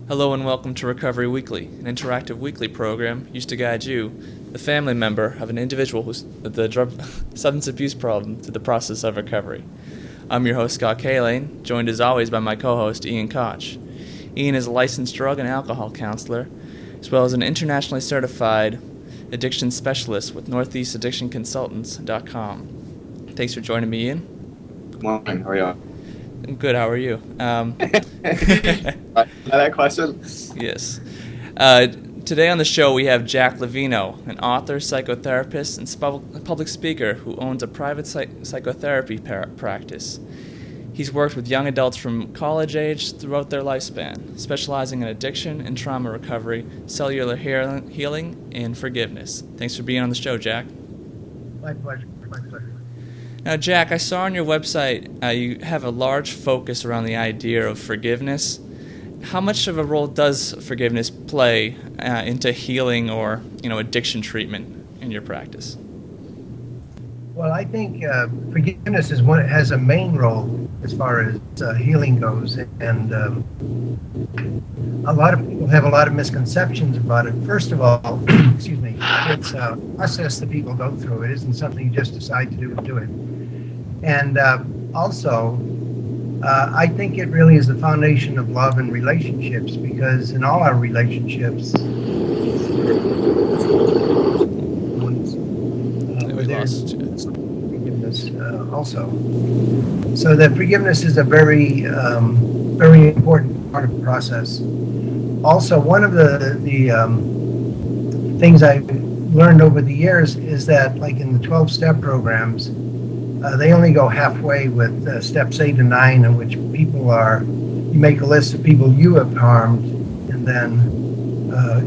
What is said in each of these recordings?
Hello and welcome to Recovery Weekly, an interactive weekly program used to guide you, the family member of an individual who's the drug substance abuse problem, through the process of recovery. I'm your host, Scott Kalane, joined as always by my co-host, Ian Koch. Ian is a licensed drug and alcohol counselor, as well as an internationally certified addiction specialist with northeastAddictionConsultants.com. Thanks for joining me, Ian. Good morning. How are you? I'm good. How are you? That question? Yes. Today on the show we have Jack Lavino, an author, psychotherapist, and public speaker who owns a private psychotherapy practice. He's worked with young adults from college age throughout their lifespan, specializing in addiction and trauma recovery, cellular healing, and forgiveness. Thanks for being on the show, Jack. My pleasure. My pleasure. Now, Jack, I saw on your website you have a large focus around the idea of forgiveness. How much of a role does forgiveness play into healing or, addiction treatment in your practice? Well, I think forgiveness has a main role as far as healing goes, and a lot of people have a lot of misconceptions about it. First of all, excuse me, it's a process that people go through. It isn't something you just decide to do and do it. And also, I think it really is the foundation of love and relationships, because in all our relationships, there's forgiveness also. So that forgiveness is a very, very important part of the process. Also, one of the things I've learned over the years is that, like in the 12-step programs, they only go halfway with steps 8 and 9, in which you make a list of people you have harmed and then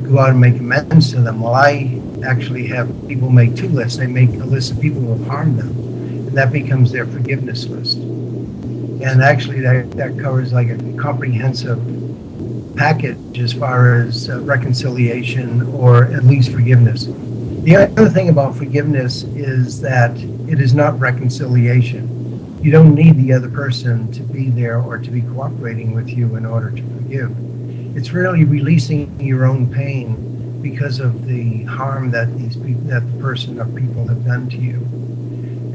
go out and make amends to them. Well, I actually have people make 2 lists. They make a list of people who have harmed them, and that becomes their forgiveness list. And actually that covers like a comprehensive package as far as reconciliation or at least forgiveness. The other thing about forgiveness is that it is not reconciliation. You don't need the other person to be there or to be cooperating with you in order to forgive. It's really releasing your own pain because of the harm that the person or people have done to you.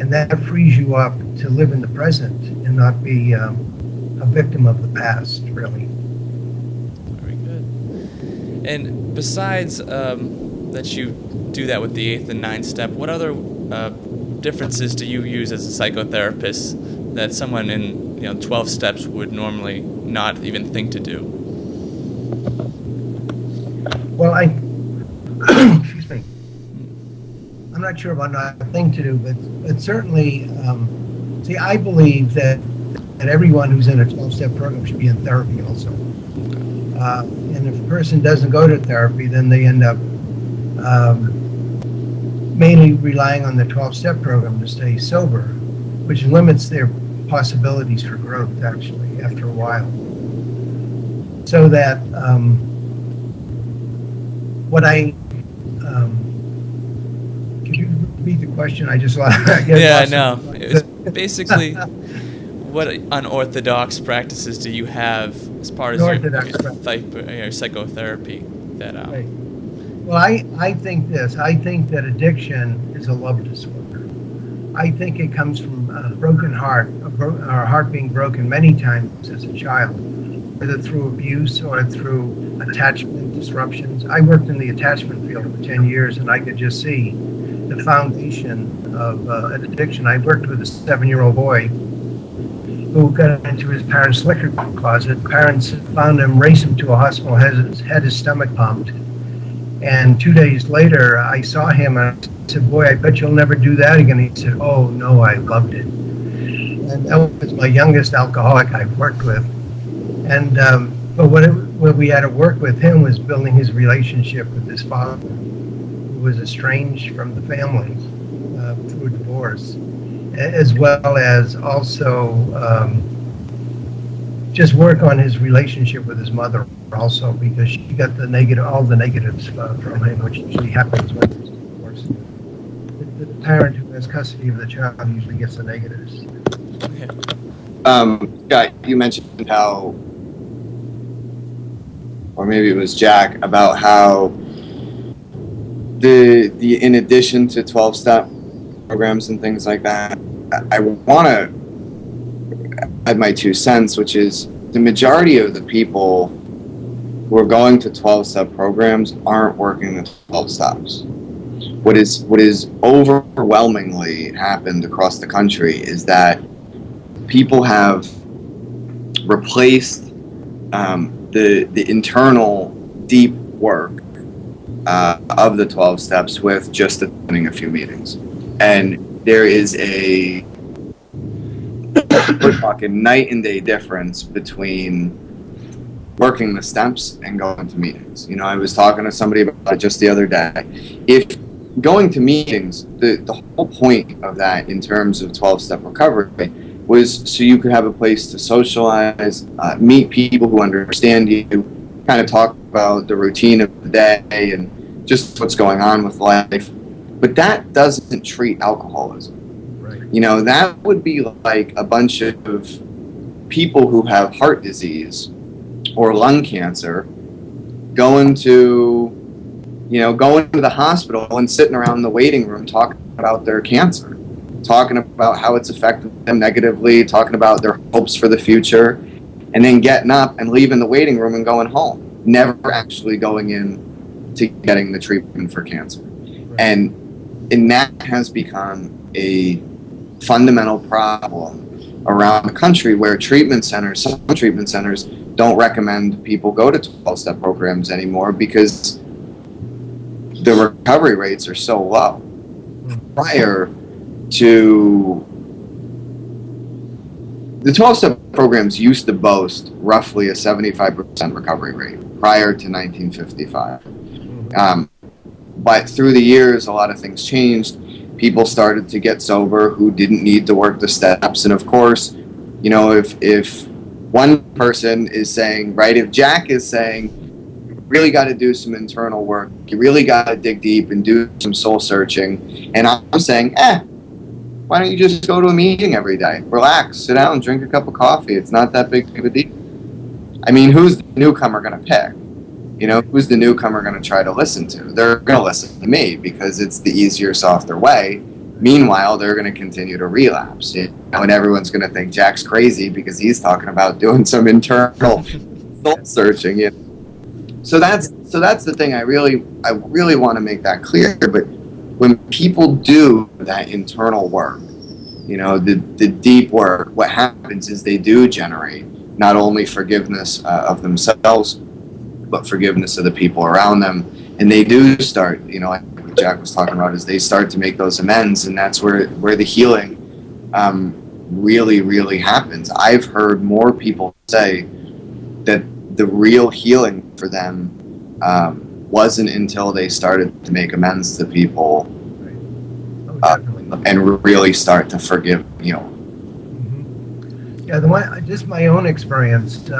And that frees you up to live in the present and not be a victim of the past, really. Very good. And besides that you do that with the 8th and 9th step, what other differences do you use as a psychotherapist that someone in 12 steps would normally not even think to do? Well, excuse me. I'm not sure about not a thing to do, but certainly, I believe that everyone who's in a 12-step program should be in therapy also. And if a person doesn't go to therapy, then they end up mainly relying on the 12-step program to stay sober, which limits their possibilities for growth, actually, after a while. So that can you repeat the question? I just lost. Yeah, no. It was basically, what unorthodox practices do you have as part of your psychotherapy? That Right. Well, I think this. I think that addiction is a love disorder. I think it comes from a broken heart, our heart being broken many times as a child, whether through abuse or through attachment disruptions. I worked in the attachment field for 10 years, and I could just see the foundation of an addiction. I worked with a 7-year-old boy who got into his parents' liquor closet. Parents found him, raced him to a hospital, had his stomach pumped. And 2 days later, I saw him and I said, "Boy, I bet you'll never do that again." He said, "Oh, no, I loved it." And that was my youngest alcoholic I've worked with. And but what we had to work with him was building his relationship with his father, who was estranged from the family through a divorce, as well as also just work on his relationship with his mother also, because she got all the negatives from him, which usually happens when there's a divorce. The parent who has custody of the child usually gets the negatives. Scott, you mentioned how or maybe it was Jack, about how the in addition to 12-step programs and things like that, I want to add my 2 cents, which is the majority of the people who are going to 12-step programs aren't working the 12 steps. What is overwhelmingly happened across the country is that people have replaced the internal deep work of the 12 steps with just attending a few meetings. And there is a fucking night and day difference between working the steps and going to meetings. You know, I was talking to somebody about it just the other day. If going to meetings, the whole point of that in terms of 12-step recovery was so you could have a place to socialize, meet people who understand you, kind of talk about the routine of the day and just what's going on with life. But that doesn't treat alcoholism. Right. You know, that would be like a bunch of people who have heart disease or lung cancer going to the hospital and sitting around the waiting room talking about their cancer, talking about how it's affected them negatively, talking about their hopes for the future, and then getting up and leaving the waiting room and going home, never actually going in to getting the treatment for cancer. Right. And that has become a fundamental problem around the country, where some treatment centers don't recommend people go to 12-step programs anymore because the recovery rates are so low. Prior to the 12-step programs used to boast roughly a 75% recovery rate prior to 1955. But through the years, a lot of things changed. People started to get sober who didn't need to work the steps. And of course, you know, if one person is saying, right, if Jack is saying, you really got to do some internal work, you really got to dig deep and do some soul searching, and I'm saying, why don't you just go to a meeting every day? Relax, sit down, drink a cup of coffee. It's not that big of a deal. I mean, who's the newcomer going to pick? You know, who's the newcomer going to try to listen to? They're going to listen to me because it's the easier, softer way. Meanwhile, they're going to continue to relapse. You know, and everyone's going to think Jack's crazy because he's talking about doing some internal soul searching. You know? So that's the thing. I really want to make that clear. But when people do that internal work, you know, the deep work, what happens is they do generate not only forgiveness of themselves, but forgiveness of the people around them. And they do start, you know, like what Jack was talking about, is they start to make those amends, and that's where the healing really, really happens. I've heard more people say that the real healing for them wasn't until they started to make amends to people and really start to forgive, you know. Mm-hmm. Yeah, just my own experience.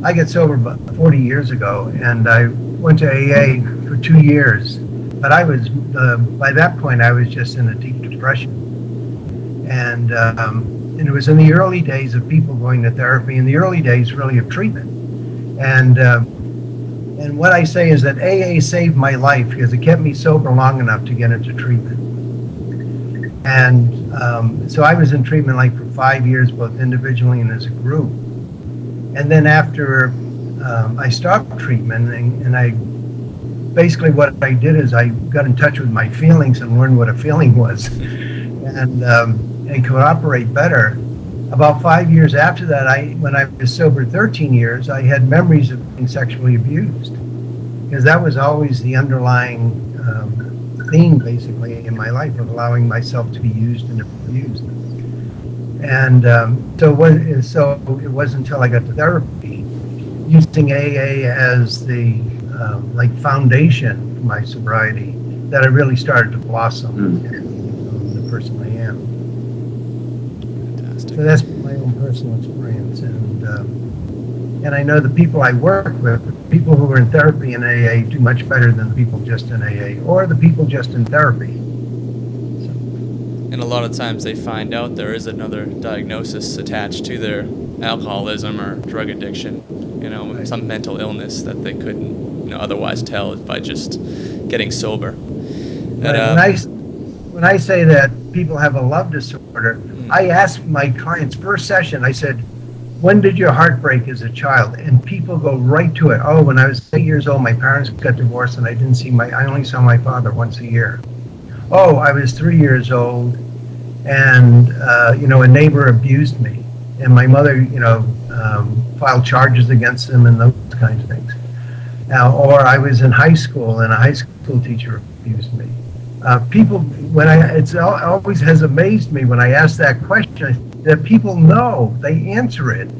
I got sober about 40 years ago, and I went to AA for 2 years. But I was, by that point, I was just in a deep depression. And it was in the early days of people going to therapy, in the early days, really, of treatment. And what I say is that AA saved my life because it kept me sober long enough to get into treatment. And so I was in treatment like for 5 years, both individually and as a group. And then after I stopped treatment, and I basically what I did is I got in touch with my feelings and learned what a feeling was, and could operate better. About 5 years after that, when I was sober 13 years, I had memories of being sexually abused, because that was always the underlying theme, basically, in my life, of allowing myself to be used and abused. And so it wasn't until I got to therapy, using AA as the foundation for my sobriety, that I really started to blossom and become the person I am. Fantastic. So that's my own personal experience, and I know the people I work with, the people who are in therapy in AA, do much better than the people just in AA or the people just in therapy. And a lot of times they find out there is another diagnosis attached to their alcoholism or drug addiction, Right. some mental illness that they couldn't, otherwise tell by just getting sober. And, Right. When I say that people have a love disorder, I ask my clients first session, I said, when did your heart break as a child? And people go right to it. Oh, when I was 8 years old, my parents got divorced and I only saw my father once a year. Oh, I was 3 years old and, a neighbor abused me. And my mother, filed charges against him and those kinds of things. Now, or I was in high school and a high school teacher abused me. People, always has amazed me when I ask that question that people know, they answer it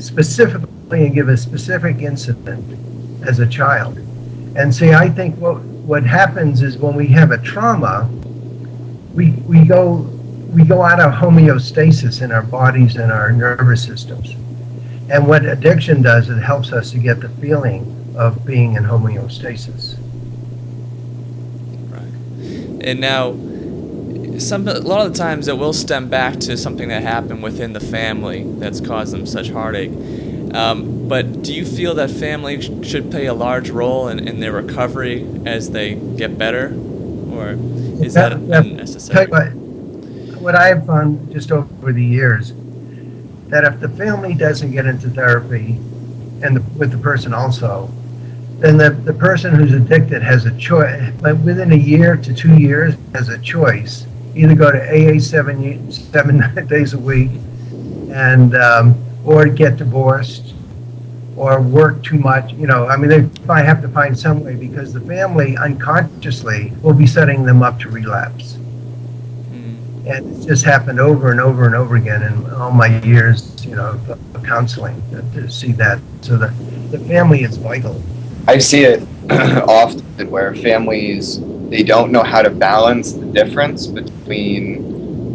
specifically and give a specific incident as a child. And see, I think what happens is when we have a trauma, we go out of homeostasis in our bodies and our nervous systems. And what addiction does, it helps us to get the feeling of being in homeostasis. And now, a lot of the times it will stem back to something that happened within the family that's caused them such heartache. But do you feel that family should play a large role in their recovery as they get better, or is that unnecessary? What I've found just over the years, that if the family doesn't get into therapy, and with the person also, then the person who's addicted has a choice, but within a year to 2 years has a choice, either go to AA 7 days a week and or get divorced or work too much. They might have to find some way, because the family unconsciously will be setting them up to relapse. And it's just happened over and over and over again in all my years, of counseling to see that. So the family is vital. I see it often where families, they don't know how to balance the difference between the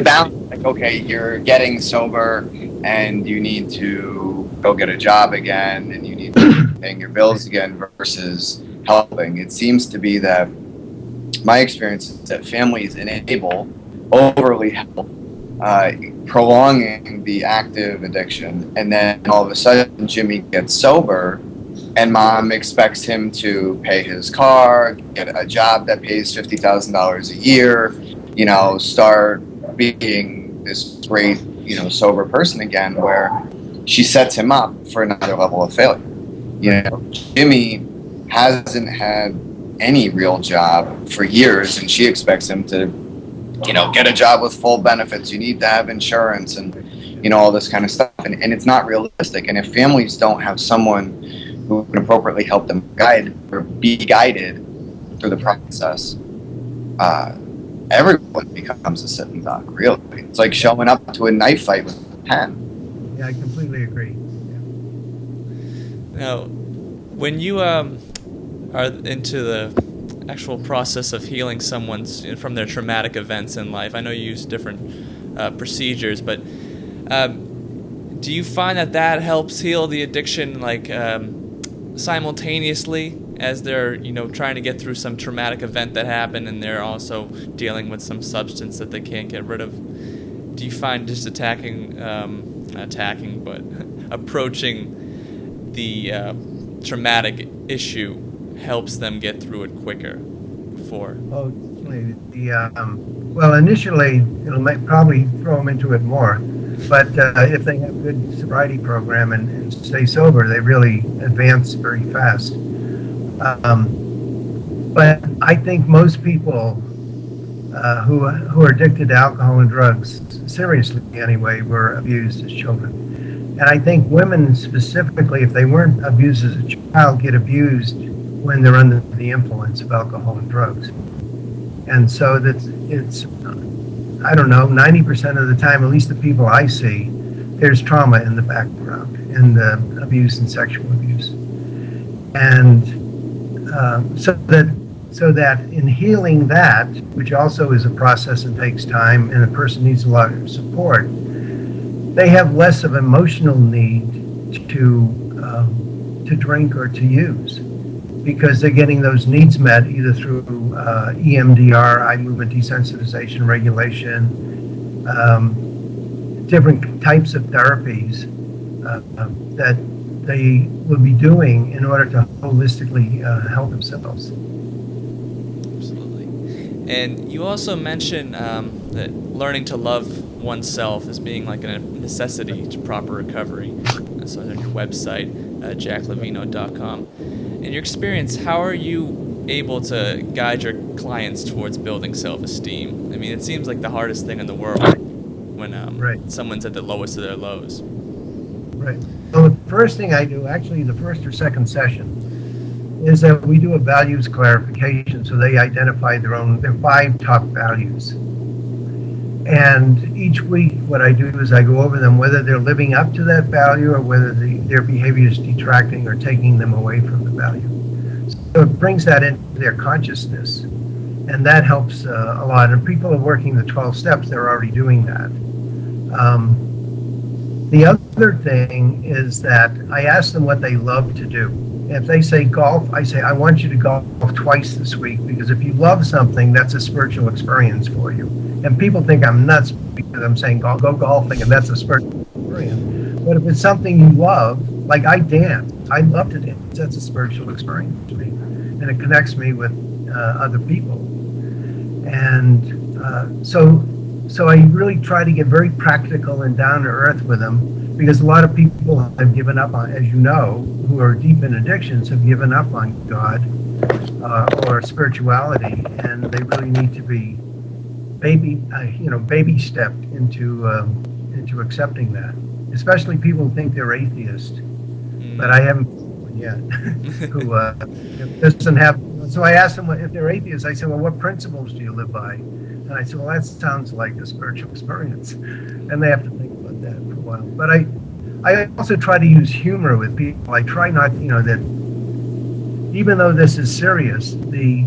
balance. Like, okay, you're getting sober and you need to go get a job again and you need to be paying your bills again versus helping. It seems to be that my experience is that families overly help, prolonging the active addiction, and then all of a sudden Jimmy gets sober and mom expects him to pay his car, get a job that pays $50,000 a year, start being this great, sober person again, where she sets him up for another level of failure. Jimmy hasn't had any real job for years, and she expects him to get a job with full benefits. You need to have insurance and all this kind of stuff, and it's not realistic. And if families don't have someone who can appropriately help them guide or be guided through the process, everyone becomes a sitting duck. Really, it's like showing up to a knife fight with a pen. Yeah, I completely agree. Now, when you are into the actual process of healing someone from their traumatic events in life, I know you use different procedures, but do you find that helps heal the addiction, simultaneously as they're trying to get through some traumatic event that happened, and they're also dealing with some substance that they can't get rid of? Do you find just approaching the traumatic issue helps them get through it quicker before? Oh, well, initially it'll probably throw them into it more, but if they have a good sobriety program and stay sober, they really advance very fast. But I think most people who are addicted to alcohol and drugs, seriously anyway, were abused as children. And I think women specifically, if they weren't abused as a child, get abused when they're under the influence of alcohol and drugs. And so it's, I don't know, 90% of the time, at least the people I see, there's trauma in the background, in the abuse and sexual abuse. And so that in healing that, which also is a process and takes time, and a person needs a lot of support, they have less of emotional need to drink or to use, because they're getting those needs met either through EMDR, eye movement desensitization regulation, different types of therapies that they will be doing in order to holistically help themselves. Absolutely. And you also mentioned that learning to love oneself as being like a necessity to proper recovery. So on your website, jacklavino.com. In your experience, how are you able to guide your clients towards building self-esteem? I mean, it seems like the hardest thing in the world when someone's at the lowest of their lows. Right. Well, the first thing I do, actually the first or second session, is that we do a values clarification, so they identify their 5 top values. And each week what I do is I go over them, whether they're living up to that value or whether their behavior is detracting or taking them away from the value. So it brings that into their consciousness, and that helps a lot. And people are working the 12 steps, they're already doing that. The other thing is that I ask them what they love to do. If they say golf, I say, I want you to golf twice this week, because if you love something, that's a spiritual experience for you. And people think I'm nuts because I'm saying go golfing and that's a spiritual experience. But if it's something you love, like I dance, I love to dance. That's a spiritual experience to me. And it connects me with other people. And so I really try to get very practical and down to earth with them, because a lot of people have given up on, as you know, who are deep in addictions, have given up on God or spirituality, and they really need to be baby stepped into accepting that. Especially people who think they're atheist, but I haven't one yet who doesn't have. So I asked them if they're atheists. I said, well, what principles do you live by? And I said, well, that sounds like a spiritual experience, and they have to think about that for a while. But I also try to use humor with people. I try not, that even though this is serious, the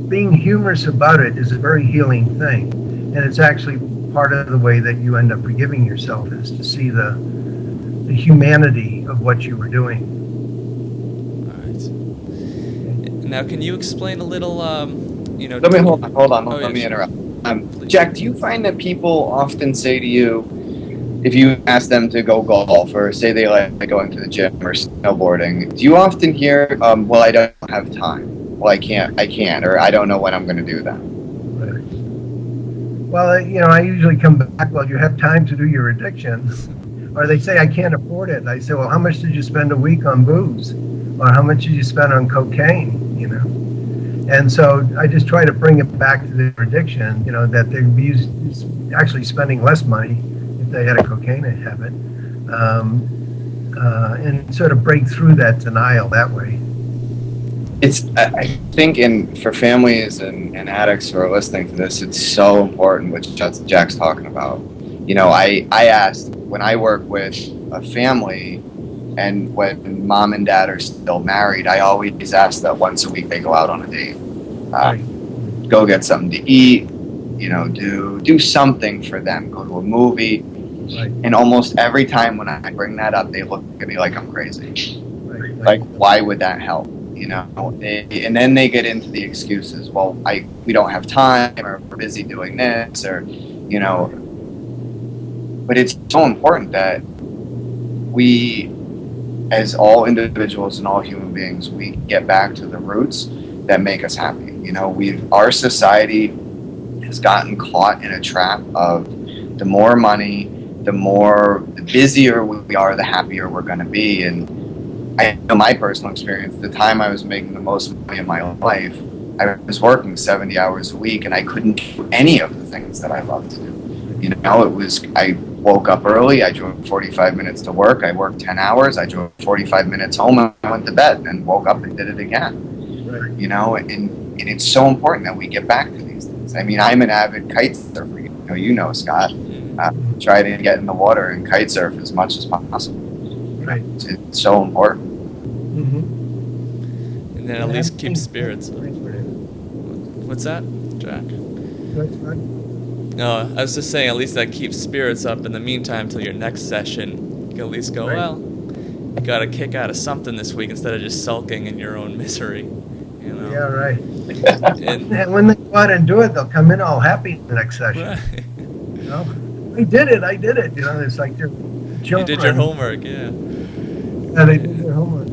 being humorous about it is a very healing thing, and it's actually part of the way that you end up forgiving yourself, is to see the humanity of what you were doing. All right. Now, can you explain a little? Let me hold on. Let me interrupt. Jack, do you find that people often say to you, if you ask them to go golf, or say they like going to the gym or snowboarding, do you often hear, well, I don't have time. Well, I can't, or I don't know when I'm going to do that. Right. Well, I usually come back, well, you have time to do your addiction. Or they say, I can't afford it. I say, well, how much did you spend a week on booze? Or how much did you spend on cocaine, And so I just try to bring it back to their addiction, that they'd be actually spending less money if they had a cocaine habit, and sort of break through that denial that way. I think for families and addicts who are listening to this, it's so important what Jack's talking about. I asked, when I work with a family and when mom and dad are still married, I always ask that once a week they go out on a date. Go get something to eat, do something for them, go to a movie. Right. And almost every time when I bring that up, they look at me like I'm crazy. Right. Like, why would that help? And then they get into the excuses. Well, we don't have time, or we're busy doing this, or, But it's so important that we, as all individuals and all human beings, we get back to the roots that make us happy. Our society has gotten caught in a trap of the more money, the busier we are, the happier we're going to be. And I know my personal experience, the time I was making the most money in my life, I was working 70 hours a week, and I couldn't do any of the things that I love to do. I woke up early, I drove 45 minutes to work, I worked 10 hours, I drove 45 minutes home, and I went to bed, and woke up and did it again. Right. And it's so important that we get back to these things. I mean, I'm an avid kite surfer, Scott. Try to get in the water and kite surf as much as possible. Right. It's so important. Mm-hmm. And then at least keep spirits. What's that, Jack? No, I was just saying, at least that keeps spirits up in the meantime till your next session. You can at least go, well, you got a kick out of something this week instead of just sulking in your own misery. Yeah, right. And when they go out and do it, they'll come in all happy the next session. Right. know, I did it. You know, it's like they're You did your homework, yeah. Yeah, they did their homework.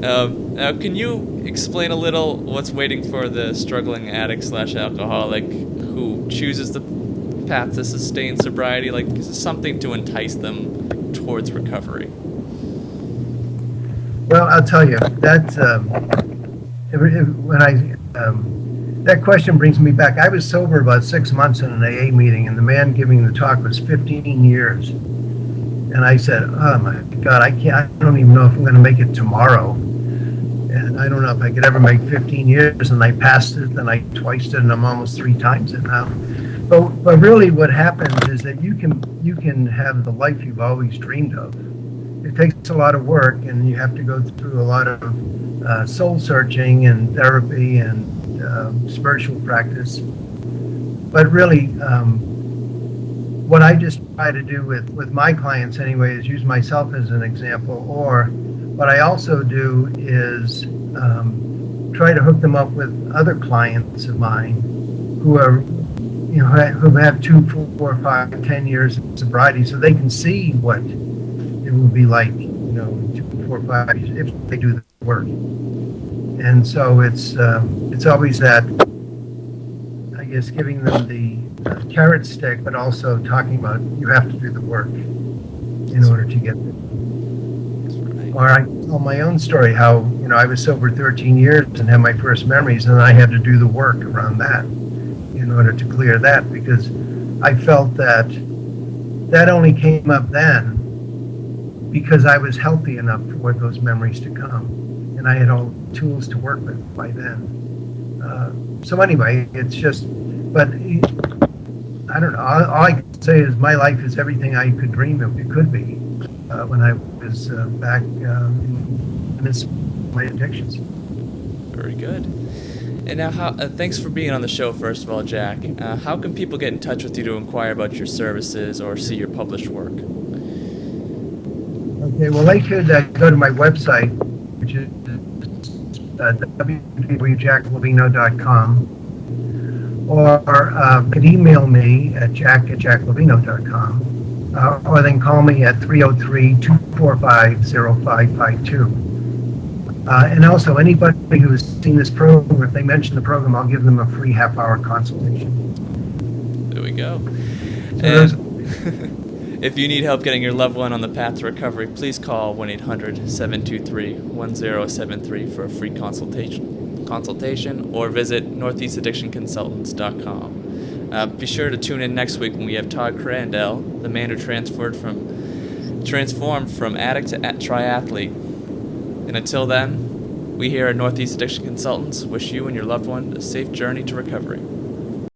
Now, can you explain a little what's waiting for the struggling addict/alcoholic who chooses the path to sustain sobriety? Like, is this something to entice them towards recovery? Well, I'll tell you that that question brings me back. I was sober about 6 months in an AA meeting, and the man giving the talk was 15 years. And I said, "Oh my God, I don't even know if I'm going to make it tomorrow. And I don't know if I could ever make 15 years." And I passed it, and I twice it, and I'm almost 3 times it now. But really, what happens is that you can have the life you've always dreamed of. It takes a lot of work, and you have to go through a lot of soul searching and therapy and spiritual practice. But really, what I just try to do with my clients anyway is use myself as an example, or what I also do is try to hook them up with other clients of mine who are, who have 2, 4, 5, 10 years of sobriety, so they can see what it would be like, 2, 4, 5 years if they do the work. And so it's always that, I guess, giving them the carrot stick, but also talking about you have to do the work in order to get there. Or I tell my own story, how I was sober 13 years and had my first memories, and I had to do the work around that in order to clear that, because I felt that only came up then because I was healthy enough for those memories to come, and I had all the tools to work with by then. So anyway, it's just, but I don't know. All I can say is my life is everything I could dream of it could be when I was back in my addictions. Very good. And now, thanks for being on the show, first of all, Jack. How can people get in touch with you to inquire about your services or see your published work? Okay, well, they could go to my website, which is www.jacklavino.com, or could email me at jack@jacklavino.com, or then call me at 303-245-0552. And also, anybody who has seen this program, if they mention the program, I'll give them a free half-hour consultation. There we go. So if you need help getting your loved one on the path to recovery, please call 1-800-723-1073 for a free consultation, or visit northeastaddictionconsultants.com. Be sure to tune in next week when we have Todd Crandell, the man who transformed from addict to triathlete. And until then, we here at Northeast Addiction Consultants wish you and your loved one a safe journey to recovery.